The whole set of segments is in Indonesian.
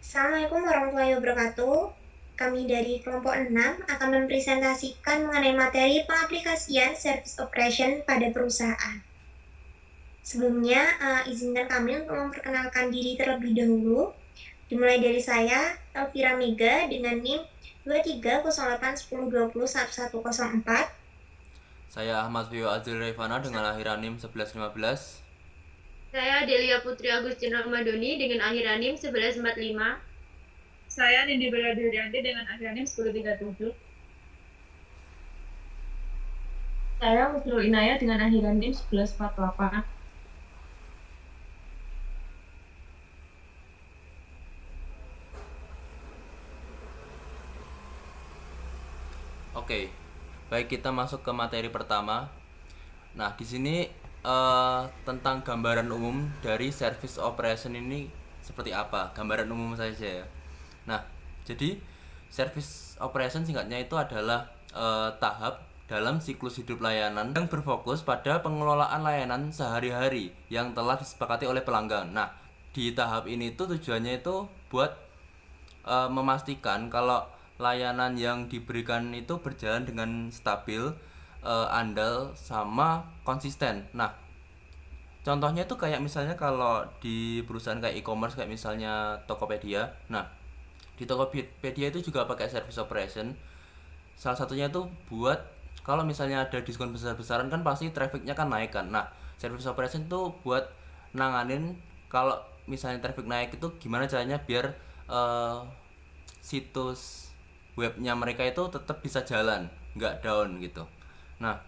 Assalamualaikum warahmatullahi wabarakatuh. Kami dari kelompok 6 akan mempresentasikan mengenai materi pengaplikasian service operation pada perusahaan. Sebelumnya, izinkan kami untuk memperkenalkan diri terlebih dahulu. Dimulai dari saya, Elvira Mega dengan NIM 230810201104. Saya Ahmad Vio Azril Revana dengan akhiran NIM 1115. Saya Delia Putri Agustina Ramadhani dengan akhiran NIM 1145. Saya Nindi Bella Durianti dengan akhiran NIM 1037. Saya Musnul Inayah dengan akhiran NIM 1148. Oke, baik kita masuk ke materi pertama. Nah, di sini tentang gambaran umum dari service operation ini seperti apa? Gambaran umum saja ya. Nah, jadi service operation singkatnya itu adalah tahap dalam siklus hidup layanan yang berfokus pada pengelolaan layanan sehari-hari yang telah disepakati oleh pelanggan. Nah, di tahap ini tuh tujuannya itu buat memastikan kalau layanan yang diberikan itu berjalan dengan stabil, andal, sama konsisten. Nah, contohnya itu kayak misalnya kalau di perusahaan kayak e-commerce kayak misalnya Tokopedia. Nah, di Tokopedia itu juga pakai service operation. Salah satunya itu buat kalau misalnya ada diskon besar-besaran kan pasti trafficnya kan naik kan. Nah, service operation itu buat nanganin kalau misalnya traffic naik itu gimana caranya biar eh, situs webnya mereka itu tetap bisa jalan, nggak down gitu. Nah,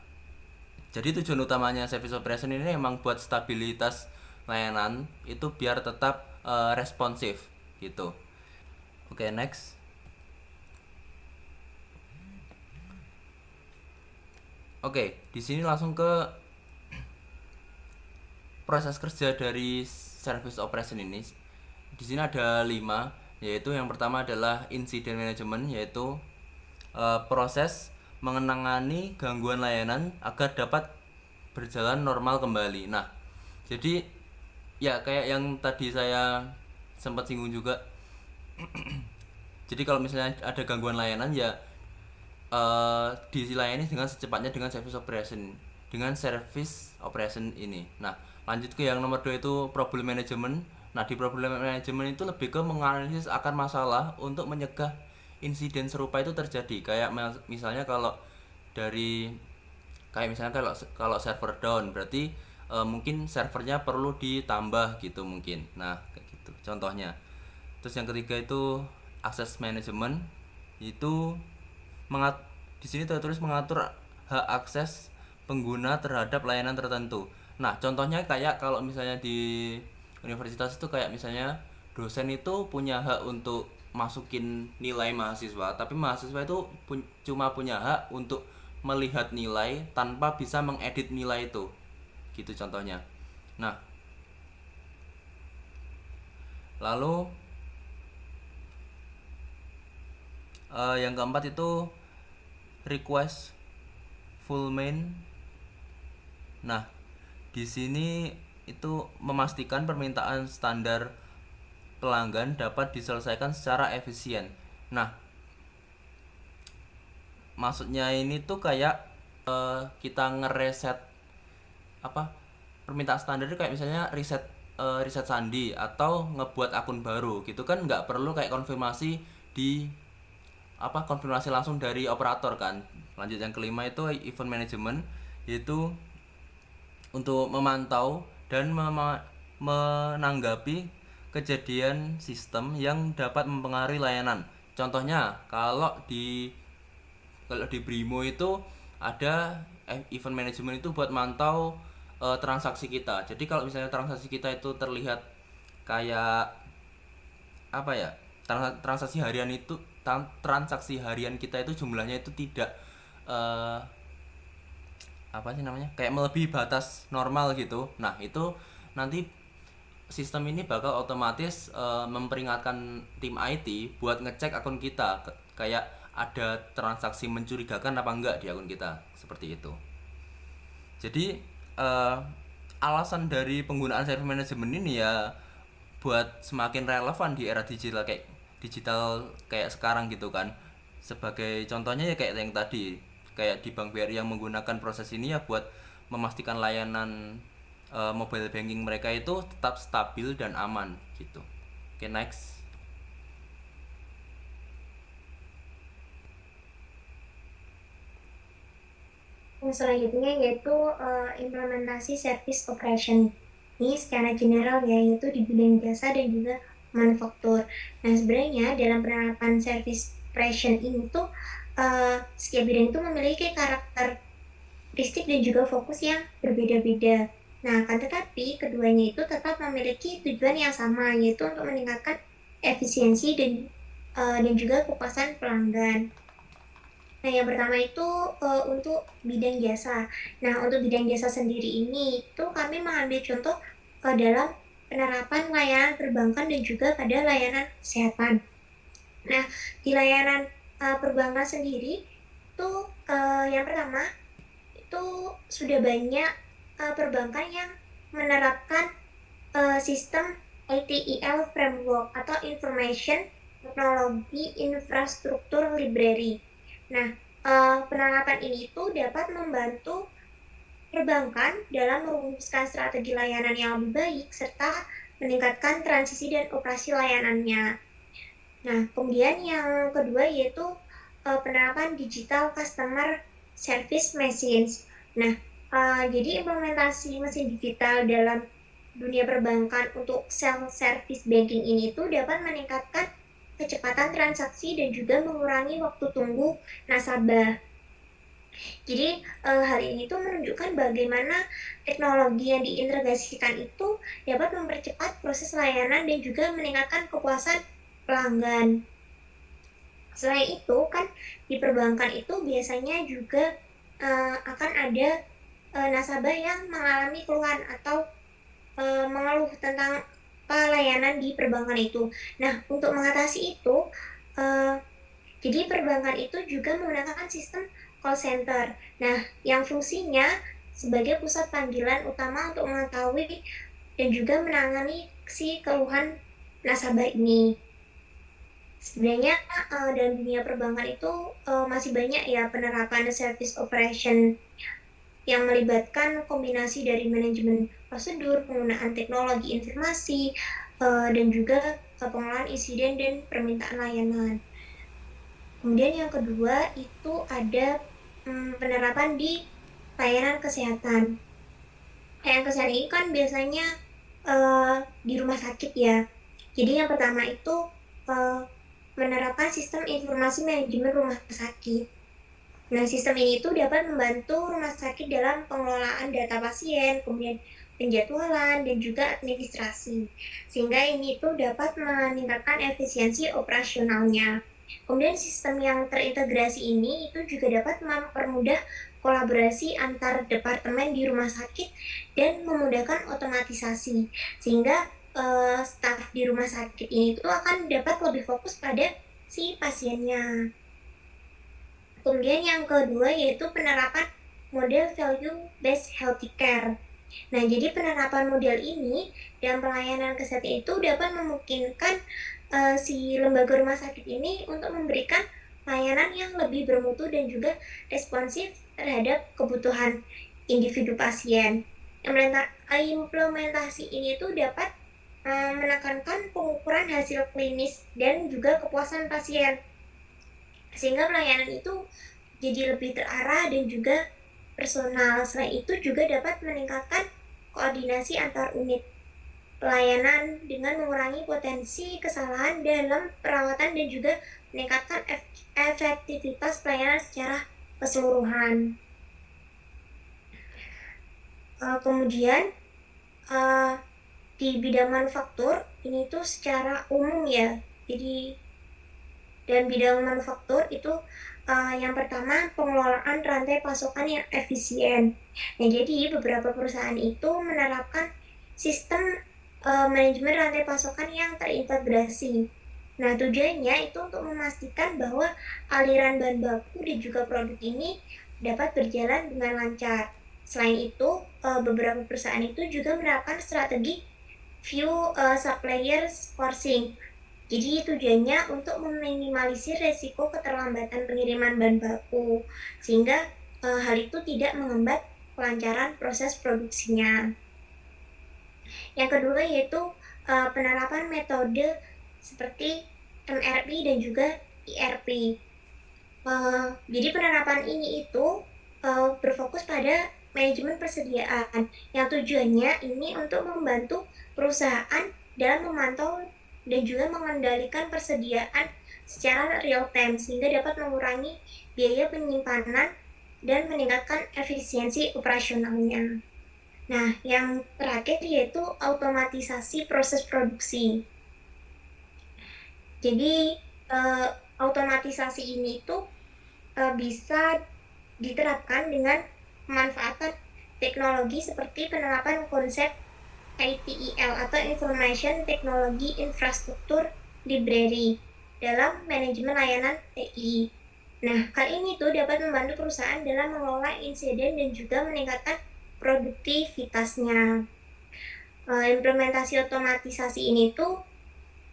jadi tujuan utamanya service operation ini emang buat stabilitas layanan itu biar tetap responsif gitu. Oke, next. Oke, di sini langsung ke proses kerja dari service operation ini. Di sini ada 5, yaitu yang pertama adalah incident management, yaitu proses mengenangani gangguan layanan agar dapat berjalan normal kembali. Nah, jadi ya kayak yang tadi saya sempat singgung juga. Jadi kalau misalnya ada gangguan layanan ya dilayani dengan secepatnya dengan service operation ini. Nah, lanjut ke yang nomor 2 itu problem management. Nah, di problem management itu lebih ke menganalisis akar masalah untuk mencegah insiden serupa itu terjadi. Kayak misalnya kalau dari kayak misalnya kalau server down berarti mungkin servernya perlu ditambah gitu mungkin. Nah, kayak gitu contohnya. Terus yang ketiga itu access management, itu di sini tertulis mengatur hak akses pengguna terhadap layanan tertentu. Nah, contohnya kayak kalau misalnya di universitas itu kayak misalnya dosen itu punya hak untuk masukin nilai mahasiswa, tapi mahasiswa itu cuma punya hak untuk melihat nilai tanpa bisa mengedit nilai itu. Gitu contohnya. Nah, lalu yang keempat itu request full main. Nah, di sini itu memastikan permintaan standar pelanggan dapat diselesaikan secara efisien. Nah, maksudnya ini tuh kayak kita ngereset apa permintaan standar itu kayak misalnya reset sandi atau ngebuat akun baru gitu kan, nggak perlu kayak konfirmasi di konfirmasi langsung dari operator kan. Lanjut yang kelima itu event management, yaitu untuk memantau dan menanggapi kejadian sistem yang dapat mempengaruhi layanan. Contohnya kalau di Brimo itu ada event management itu buat mantau transaksi kita. Jadi kalau misalnya transaksi kita itu terlihat kayak apa ya, transaksi harian kita itu jumlahnya itu tidak eh, apa sih namanya, kayak melebihi batas normal gitu. Nah, itu nanti sistem ini bakal otomatis memperingatkan tim IT buat ngecek akun kita, kayak ada transaksi mencurigakan apa enggak di akun kita, seperti itu. Jadi alasan dari penggunaan service management ini ya buat semakin relevan di era digital kayak sekarang gitu kan. Sebagai contohnya ya kayak yang tadi, kayak di Bank BRI yang menggunakan proses ini ya buat memastikan layanan mobile banking mereka itu tetap stabil dan aman gitu. Oke, next. Yang selanjutnya yaitu implementasi service operation. Ini secara general ya, yaitu di bidang jasa dan juga manufaktur. Nah, sebenarnya dalam penerapan service operation ini tuh setiap bidang itu memiliki karakteristik dan juga fokus yang berbeda-beda. Nah, akan tetapi keduanya itu tetap memiliki tujuan yang sama, yaitu untuk meningkatkan efisiensi dan juga kepuasan pelanggan. Nah, yang pertama itu untuk bidang jasa. Nah, untuk bidang jasa sendiri ini itu kami mengambil contoh dalam penerapan layanan perbankan dan juga pada layanan kesehatan. Nah, di layanan perbankan sendiri itu yang pertama itu sudah banyak perbankan yang menerapkan sistem ITIL framework atau Information Technology Infrastructure Library. Nah, penerapan ini itu dapat membantu perbankan dalam merumuskan strategi layanan yang lebih baik serta meningkatkan transisi dan operasi layanannya. Nah, kemudian yang kedua yaitu penerapan digital customer service machines. Nah, jadi implementasi mesin digital dalam dunia perbankan untuk self-service banking ini itu dapat meningkatkan kecepatan transaksi dan juga mengurangi waktu tunggu nasabah. Jadi hal ini tuh menunjukkan bagaimana teknologi yang diintegrasikan itu dapat mempercepat proses layanan dan juga meningkatkan kepuasan pelanggan. Selain itu kan di perbankan itu biasanya juga akan ada nasabah yang mengalami keluhan atau mengeluh tentang pelayanan di perbankan itu. Nah, untuk mengatasi itu, jadi perbankan itu juga menggunakan sistem call center. Nah, yang fungsinya sebagai pusat panggilan utama untuk mengetahui dan juga menangani si keluhan nasabah ini. Sebenarnya dalam dunia perbankan itu masih banyak ya penerapan service operation yang melibatkan kombinasi dari manajemen prosedur, penggunaan teknologi informasi, dan juga pengelolaan insiden dan permintaan layanan. Kemudian yang kedua itu ada penerapan di layanan kesehatan. Layanan kesehatan ini kan biasanya di rumah sakit ya. Jadi yang pertama itu menerapkan sistem informasi manajemen rumah sakit. Nah, sistem ini tuh dapat membantu rumah sakit dalam pengelolaan data pasien, kemudian penjadwalan, dan juga administrasi. Sehingga ini tuh dapat meningkatkan efisiensi operasionalnya. Kemudian sistem yang terintegrasi ini itu juga dapat mempermudah kolaborasi antar departemen di rumah sakit dan memudahkan otomatisasi. Sehingga staf di rumah sakit ini tuh akan dapat lebih fokus pada si pasiennya. Kemudian yang kedua yaitu penerapan model value based healthcare. Nah, jadi penerapan model ini dalam pelayanan kesehatan itu dapat memungkinkan si lembaga rumah sakit ini untuk memberikan layanan yang lebih bermutu dan juga responsif terhadap kebutuhan individu pasien. Implementasi ini tuh dapat menekankan pengukuran hasil klinis dan juga kepuasan pasien, sehingga pelayanan itu jadi lebih terarah dan juga personal. Selain itu juga dapat meningkatkan koordinasi antar unit pelayanan dengan mengurangi potensi kesalahan dalam perawatan dan juga meningkatkan efektivitas pelayanan secara keseluruhan. Kemudian di bidang manufaktur ini tuh secara umum ya. Jadi dan bidang manufaktur itu yang pertama pengelolaan rantai pasokan yang efisien. Nah, jadi beberapa perusahaan itu menerapkan sistem manajemen rantai pasokan yang terintegrasi. Nah, tujuannya itu untuk memastikan bahwa aliran bahan baku dan juga produk ini dapat berjalan dengan lancar. Selain itu, beberapa perusahaan itu juga menerapkan strategi view supplier sourcing. Jadi tujuannya untuk meminimalisir resiko keterlambatan pengiriman bahan baku, sehingga hal itu tidak menghambat kelancaran proses produksinya. Yang kedua yaitu penerapan metode seperti MRP dan juga IRP. Jadi penerapan ini itu berfokus pada manajemen persediaan yang tujuannya ini untuk membantu perusahaan dalam memantau dan juga mengendalikan persediaan secara real time sehingga dapat mengurangi biaya penyimpanan dan meningkatkan efisiensi operasionalnya. Nah, yang terakhir yaitu automatisasi proses produksi. Jadi automatisasi ini itu bisa diterapkan dengan pemanfaatan teknologi seperti penerapan konsep ITIL atau Information Technology Infrastructure Library dalam manajemen layanan TI. Nah, hal ini tuh dapat membantu perusahaan dalam mengelola insiden dan juga meningkatkan produktivitasnya. Implementasi otomatisasi ini tuh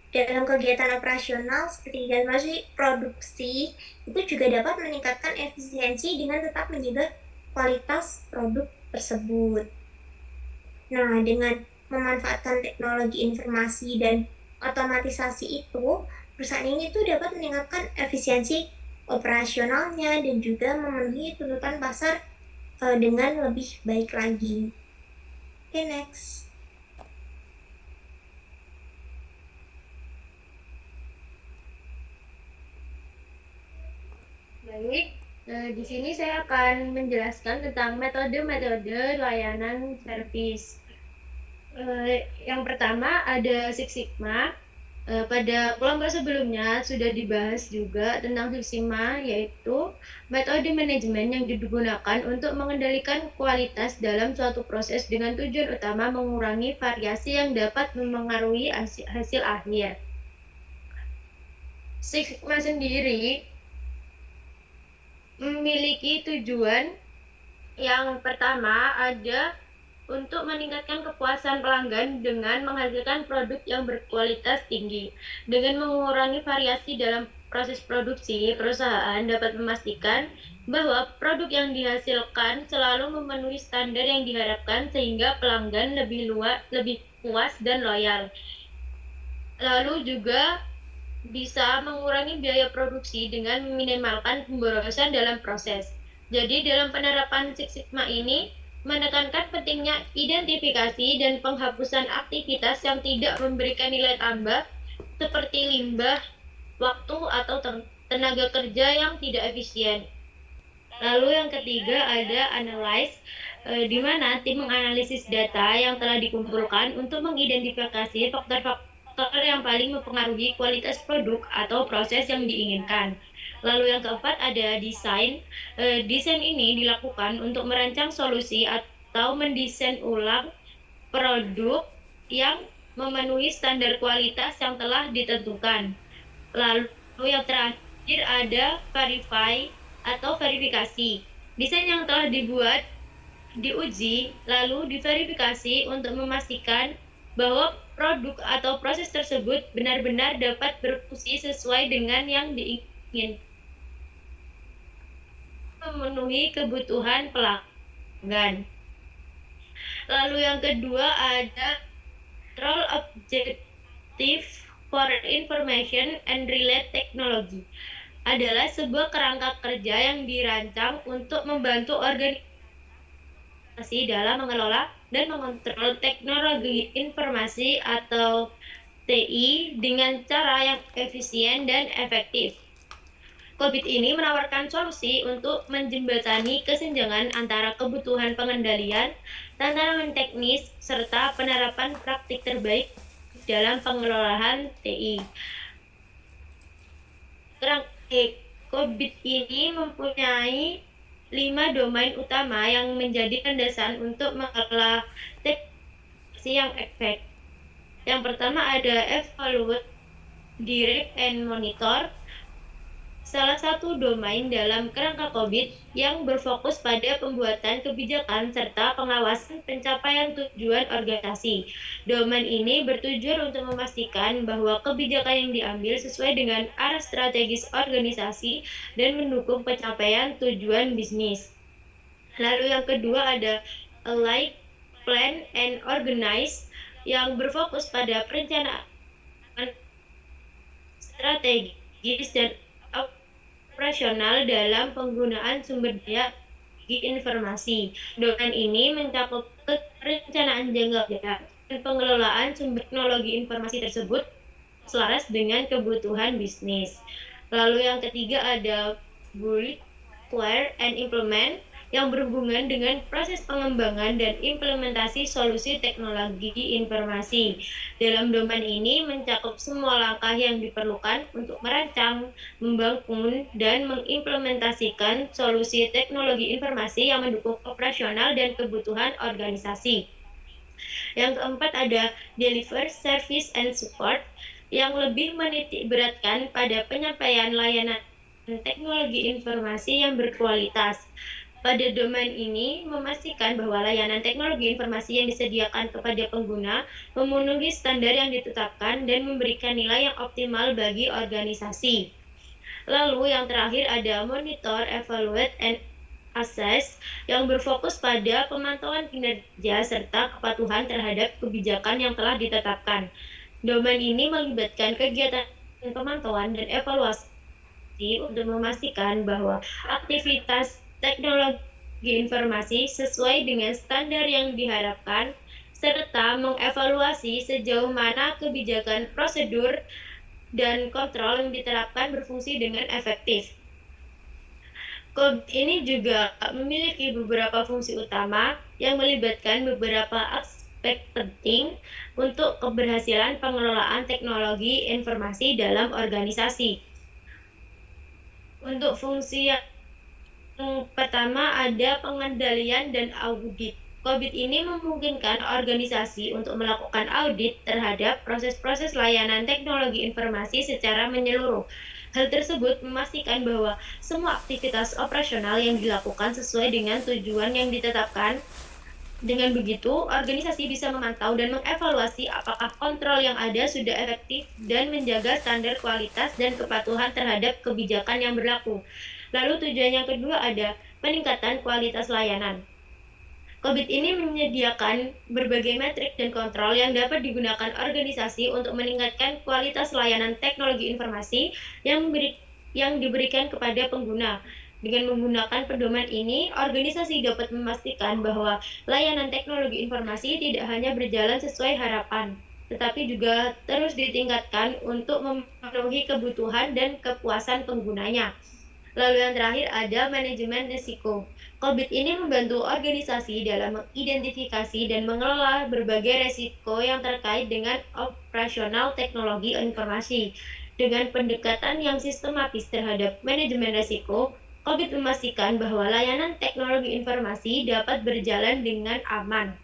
dalam kegiatan operasional seperti dalam produksi itu juga dapat meningkatkan efisiensi dengan tetap menjaga kualitas produk tersebut. Nah, dengan memanfaatkan teknologi informasi dan otomatisasi itu, perusahaan ini tuh dapat meningkatkan efisiensi operasionalnya dan juga memenuhi tuntutan pasar dengan lebih baik lagi. Oke, next. Baik, di sini saya akan menjelaskan tentang metode-metode layanan servis. Yang pertama ada Six Sigma. Pada kelompok sebelumnya sudah dibahas juga tentang Six Sigma, yaitu metode manajemen yang digunakan untuk mengendalikan kualitas dalam suatu proses dengan tujuan utama mengurangi variasi yang dapat memengaruhi hasil akhir. Six Sigma sendiri memiliki tujuan yang pertama ada untuk meningkatkan kepuasan pelanggan dengan menghasilkan produk yang berkualitas tinggi. Dengan mengurangi variasi dalam proses produksi, perusahaan dapat memastikan bahwa produk yang dihasilkan selalu memenuhi standar yang diharapkan sehingga pelanggan lebih puas dan loyal. Lalu juga bisa mengurangi biaya produksi dengan meminimalkan pemborosan dalam proses. Jadi dalam penerapan Six Sigma ini menekankan pentingnya identifikasi dan penghapusan aktivitas yang tidak memberikan nilai tambah seperti limbah, waktu atau tenaga kerja yang tidak efisien. Lalu yang ketiga ada analyze, di mana tim menganalisis data yang telah dikumpulkan untuk mengidentifikasi faktor-faktor yang paling mempengaruhi kualitas produk atau proses yang diinginkan. Lalu yang keempat ada desain. Desain ini dilakukan untuk merancang solusi atau mendesain ulang produk yang memenuhi standar kualitas yang telah ditentukan. Lalu yang terakhir ada verify atau verifikasi. Desain yang telah dibuat diuji lalu diverifikasi untuk memastikan bahwa produk atau proses tersebut benar-benar dapat berfungsi sesuai dengan yang diinginkan, memenuhi kebutuhan pelanggan. Lalu yang kedua ada Control Objective for Information and Relay Technology, adalah sebuah kerangka kerja yang dirancang untuk membantu organisasi dalam mengelola dan mengontrol teknologi informasi atau TI dengan cara yang efisien dan efektif. COVID ini menawarkan solusi untuk menjembatani kesenjangan antara kebutuhan pengendalian, tantangan teknis, serta penerapan praktik terbaik dalam pengelolaan TI. COVID ini mempunyai 5 domain utama yang menjadi landasan untuk mengelola teknologi yang efektif. Yang pertama ada evaluate, direct, and monitor. salah satu domain dalam kerangka COVID yang berfokus pada pembuatan kebijakan serta pengawasan pencapaian tujuan organisasi. Domain ini bertujuan untuk memastikan bahwa kebijakan yang diambil sesuai dengan arah strategis organisasi dan mendukung pencapaian tujuan bisnis. Lalu yang kedua ada Align, Plan, and Organize yang berfokus pada perencanaan strategis dan operasional dalam penggunaan sumber daya informasi. Domain ini mencakup perencanaan jangka panjang dan pengelolaan sumber teknologi informasi tersebut selaras dengan kebutuhan bisnis. Lalu yang ketiga ada Build, Clear, and Implement yang berhubungan dengan proses pengembangan dan implementasi solusi teknologi informasi. Dalam domain ini mencakup semua langkah yang diperlukan untuk merancang, membangun, dan mengimplementasikan solusi teknologi informasi yang mendukung operasional dan kebutuhan organisasi. Yang keempat ada Deliver, Service, and Support yang lebih menitik beratkan pada penyampaian layanan teknologi informasi yang berkualitas. Pada domain ini memastikan bahwa layanan teknologi informasi yang disediakan kepada pengguna memenuhi standar yang ditetapkan dan memberikan nilai yang optimal bagi organisasi. Lalu yang terakhir ada Monitor, Evaluate, and Assess yang berfokus pada pemantauan kinerja serta kepatuhan terhadap kebijakan yang telah ditetapkan. Domain ini melibatkan kegiatan pemantauan dan evaluasi untuk memastikan bahwa aktivitas teknologi informasi sesuai dengan standar yang diharapkan, serta mengevaluasi sejauh mana kebijakan, prosedur, dan kontrol yang diterapkan berfungsi dengan efektif. COVID ini juga memiliki beberapa fungsi utama yang melibatkan beberapa aspek penting untuk keberhasilan pengelolaan teknologi informasi dalam organisasi. Untuk fungsi yang pertama ada pengendalian dan audit. COVID ini memungkinkan organisasi untuk melakukan audit terhadap proses-proses layanan teknologi informasi secara menyeluruh. Hal tersebut memastikan bahwa semua aktivitas operasional yang dilakukan sesuai dengan tujuan yang ditetapkan. Dengan begitu, organisasi bisa memantau dan mengevaluasi apakah kontrol yang ada sudah efektif dan menjaga standar kualitas dan kepatuhan terhadap kebijakan yang berlaku. Lalu tujuan yang kedua ada peningkatan kualitas layanan. COVID ini menyediakan berbagai metrik dan kontrol yang dapat digunakan organisasi untuk meningkatkan kualitas layanan teknologi informasi yang diberikan kepada pengguna. Dengan menggunakan pedoman ini, organisasi dapat memastikan bahwa layanan teknologi informasi tidak hanya berjalan sesuai harapan, tetapi juga terus ditingkatkan untuk memenuhi kebutuhan dan kepuasan penggunanya. Lalu yang terakhir ada manajemen risiko. COVID ini membantu organisasi dalam mengidentifikasi dan mengelola berbagai risiko yang terkait dengan operasional teknologi informasi. Dengan pendekatan yang sistematis terhadap manajemen risiko, COVID memastikan bahwa layanan teknologi informasi dapat berjalan dengan aman.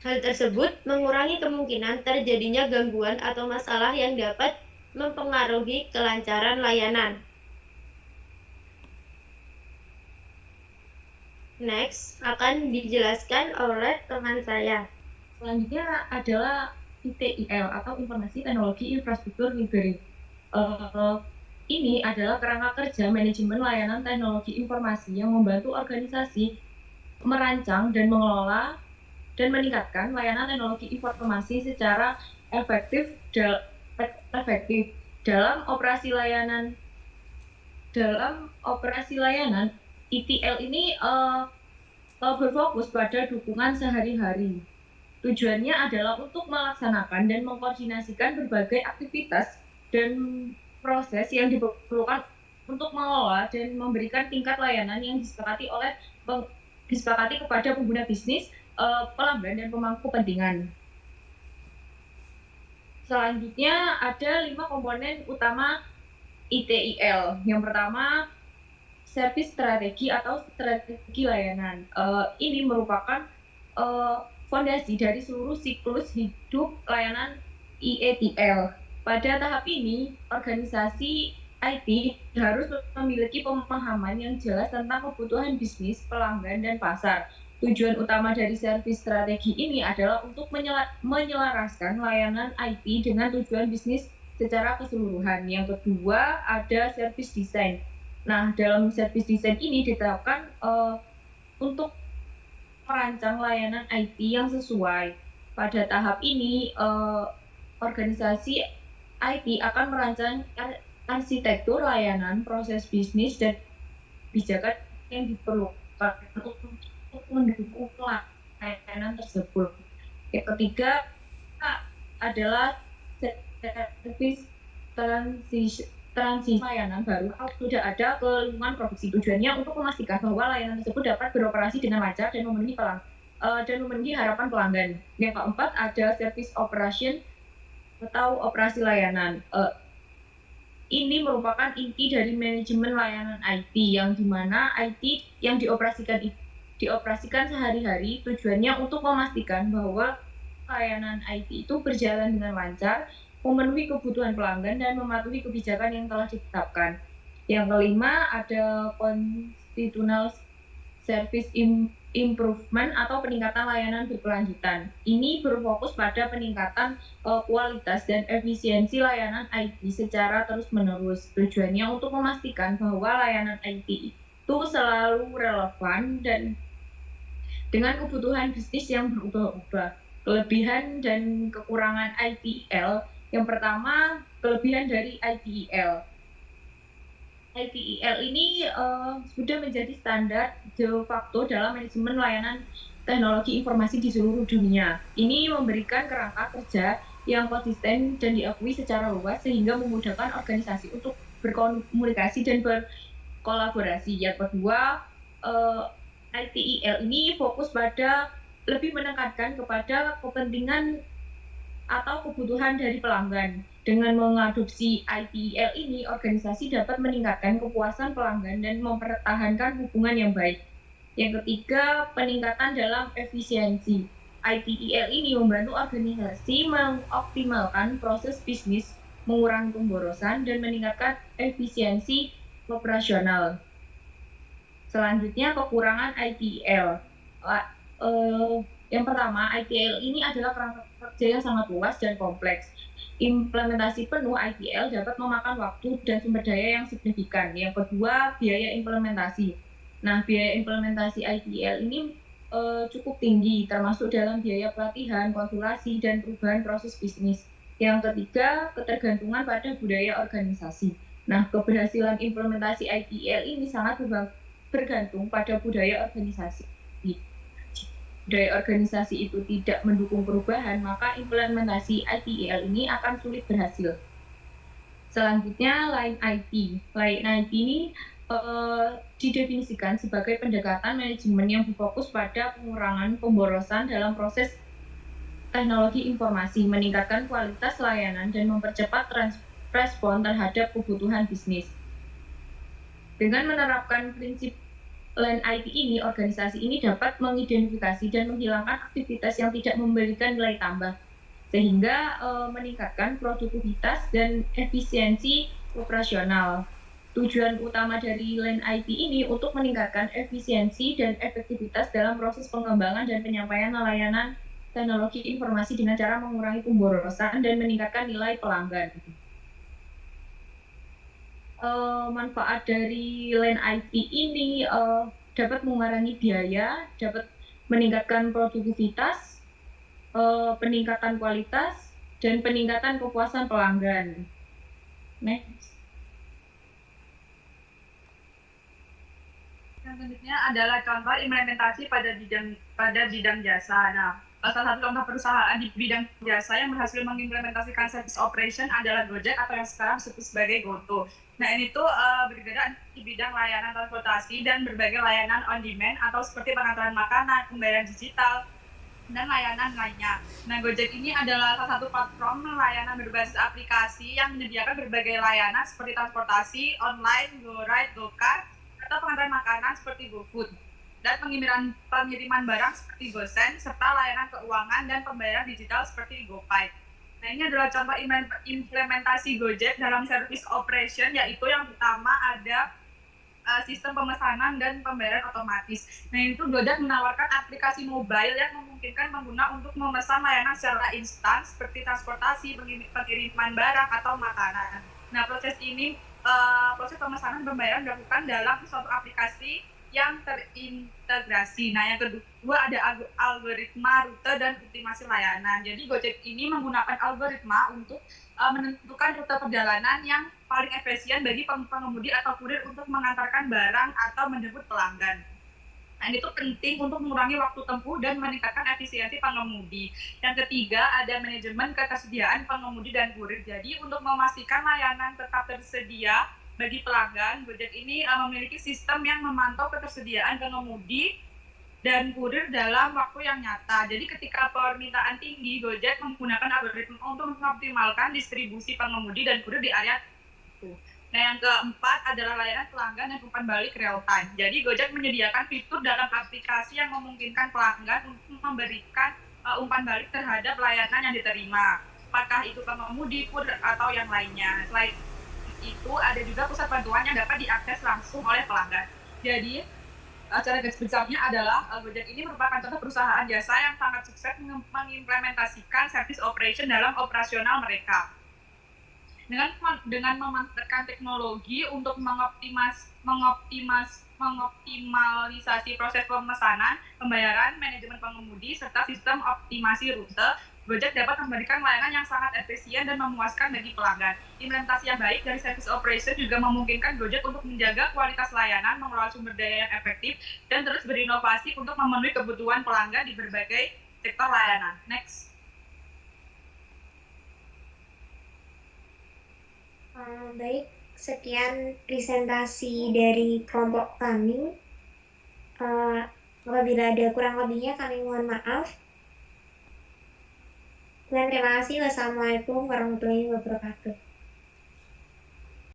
Hal tersebut mengurangi kemungkinan terjadinya gangguan atau masalah yang dapat mempengaruhi kelancaran layanan. Next, akan dijelaskan oleh teman saya. Selanjutnya adalah ITIL atau Informasi Teknologi Infrastruktur Library. Ini adalah kerangka kerja manajemen layanan teknologi informasi yang membantu organisasi merancang dan mengelola dan meningkatkan layanan teknologi informasi secara efektif dalam operasi layanan. ITL ini berfokus pada dukungan sehari-hari. Tujuannya adalah untuk melaksanakan dan mengkoordinasikan berbagai aktivitas dan proses yang diperlukan untuk mengelola dan memberikan tingkat layanan yang disepakati kepada pengguna bisnis, pelanggan, dan pemangku kepentingan. Selanjutnya ada 5 komponen utama ITIL. Yang pertama, service strategi atau strategi layanan. Ini merupakan fondasi dari seluruh siklus hidup layanan IETL. Pada tahap ini, organisasi IT harus memiliki pemahaman yang jelas tentang kebutuhan bisnis, pelanggan, dan pasar. Tujuan utama dari servis strategi ini adalah untuk menyelaraskan layanan IT dengan tujuan bisnis secara keseluruhan. Yang kedua, ada service design. Nah, dalam service design ini ditetapkan untuk merancang layanan IT yang sesuai. Pada tahap ini, organisasi IT akan merancang arsitektur layanan, proses bisnis, dan kebijakan yang diperlukan untuk mendukung layanan tersebut. Yang ketiga adalah servis transisi layanan baru sudah ada ke lingkungan produksi. Tujuannya untuk memastikan bahwa layanan tersebut dapat beroperasi dengan lancar dan memenuhi harapan pelanggan. Yang keempat ada service operation atau operasi layanan. Ini merupakan inti dari manajemen layanan IT yang dimana IT yang dioperasikan sehari-hari. Tujuannya untuk memastikan bahwa layanan IT itu berjalan dengan lancar, memenuhi kebutuhan pelanggan, dan mematuhi kebijakan yang telah ditetapkan. Yang kelima ada constitutional service improvement atau peningkatan layanan berkelanjutan. Ini berfokus pada peningkatan kualitas dan efisiensi layanan IT secara terus-menerus. Tujuannya untuk memastikan bahwa layanan IT itu selalu relevan dan dengan kebutuhan bisnis yang berubah-ubah. Kelebihan dan kekurangan ITIL. Yang pertama, kelebihan dari ITIL. ITIL ini sudah menjadi standar de facto dalam manajemen layanan teknologi informasi di seluruh dunia. Ini memberikan kerangka kerja yang konsisten dan diakui secara luas sehingga memudahkan organisasi untuk berkomunikasi dan berkolaborasi. Yang kedua, ITIL ini fokus pada lebih menekankan kepada kepentingan atau kebutuhan dari pelanggan. Dengan mengadopsi ITIL ini, organisasi dapat meningkatkan kepuasan pelanggan dan mempertahankan hubungan yang baik. Yang ketiga, peningkatan dalam efisiensi. ITIL ini membantu organisasi mengoptimalkan proses bisnis, mengurangi pemborosan, dan meningkatkan efisiensi operasional. Selanjutnya, kekurangan ITIL. Yang pertama, ITIL ini adalah kerangka kerja yang sangat luas dan kompleks. Implementasi penuh ITIL dapat memakan waktu dan sumber daya yang signifikan. Yang kedua, biaya implementasi. Nah, biaya implementasi ITIL ini cukup tinggi, termasuk dalam biaya pelatihan, konsultasi, dan perubahan proses bisnis. Yang ketiga, ketergantungan pada budaya organisasi. Nah, keberhasilan implementasi ITIL ini sangat bergantung pada budaya organisasi. Budaya organisasi itu tidak mendukung perubahan, maka implementasi ITIL ini akan sulit berhasil. Selanjutnya, Line IT. Line IT ini didefinisikan sebagai pendekatan manajemen yang berfokus pada pengurangan pemborosan dalam proses teknologi informasi, meningkatkan kualitas layanan, dan mempercepat respon terhadap kebutuhan bisnis. Dengan menerapkan prinsip Line IT ini, organisasi ini dapat mengidentifikasi dan menghilangkan aktivitas yang tidak memberikan nilai tambah, sehingga meningkatkan produktivitas dan efisiensi operasional. Tujuan utama dari Line IT ini untuk meningkatkan efisiensi dan efektivitas dalam proses pengembangan dan penyampaian layanan teknologi informasi dengan cara mengurangi pemborosan dan meningkatkan nilai pelanggan. Manfaat dari Line IT ini dapat mengurangi biaya, dapat meningkatkan produktivitas, peningkatan kualitas, dan peningkatan kepuasan pelanggan. Next. Yang selanjutnya adalah contoh implementasi pada bidang jasa. Nah, salah satu contoh perusahaan di bidang jasa yang berhasil mengimplementasikan service operation adalah Gojek atau yang sekarang disebut sebagai GoTo. Nah, ini tuh bergerak di bidang layanan transportasi dan berbagai layanan on demand atau seperti pengantaran makanan, pembayaran digital, dan layanan lainnya. Nah, Gojek ini adalah salah satu platform layanan berbasis aplikasi yang menyediakan berbagai layanan seperti transportasi online, GoRide, GoCar, atau pengantaran makanan seperti GoFood, dan pengiriman barang seperti GoSend, serta layanan keuangan dan pembayaran digital seperti GoPay. Nah, ini adalah contoh implementasi Gojek dalam service operation, yaitu yang pertama ada sistem pemesanan dan pembayaran otomatis. Nah, itu Gojek menawarkan aplikasi mobile yang memungkinkan pengguna untuk memesan layanan secara instan seperti transportasi, pengiriman barang, atau makanan. Nah, proses pemesanan dan pembayaran dilakukan dalam suatu aplikasi yang terintegrasi. Nah, yang kedua ada algoritma rute dan optimasi layanan. Jadi Gojek ini menggunakan algoritma untuk menentukan rute perjalanan yang paling efisien bagi pengemudi atau kurir untuk mengantarkan barang atau menjemput pelanggan. Nah, itu penting untuk mengurangi waktu tempuh dan meningkatkan efisiensi pengemudi. Yang ketiga, ada manajemen ketersediaan pengemudi dan kurir. Jadi, untuk memastikan layanan tetap tersedia bagi pelanggan, Gojek ini memiliki sistem yang memantau ketersediaan pengemudi dan kurir dalam waktu yang nyata. Jadi ketika permintaan tinggi, Gojek menggunakan algoritma untuk mengoptimalkan distribusi pengemudi dan kurir di area itu. Nah, yang keempat adalah layanan pelanggan dan umpan balik real time. Jadi Gojek menyediakan fitur dalam aplikasi yang memungkinkan pelanggan untuk memberikan umpan balik terhadap layanan yang diterima. Apakah itu pengemudi, kurir, atau yang lainnya. Selain itu, ada juga pusat bantuan yang dapat diakses langsung oleh pelanggan. Jadi, cara garis besarnya adalah Gojek ini merupakan contoh perusahaan jasa yang sangat sukses mengimplementasikan service operation dalam operasional mereka. Dengan memanfaatkan teknologi untuk mengoptimalisasi proses pemesanan, pembayaran, manajemen pengemudi, serta sistem optimasi rute, Gojek dapat memberikan layanan yang sangat efisien dan memuaskan bagi pelanggan. Implementasi yang baik dari service operation juga memungkinkan Gojek untuk menjaga kualitas layanan, mengelola sumber daya yang efektif, dan terus berinovasi untuk memenuhi kebutuhan pelanggan di berbagai sektor layanan. Next. Baik, sekian presentasi dari kelompok kami. Apabila ada kurang lebihnya, kami mohon maaf. Dan terima kasih. Wassalamualaikum warahmatullahi wabarakatuh.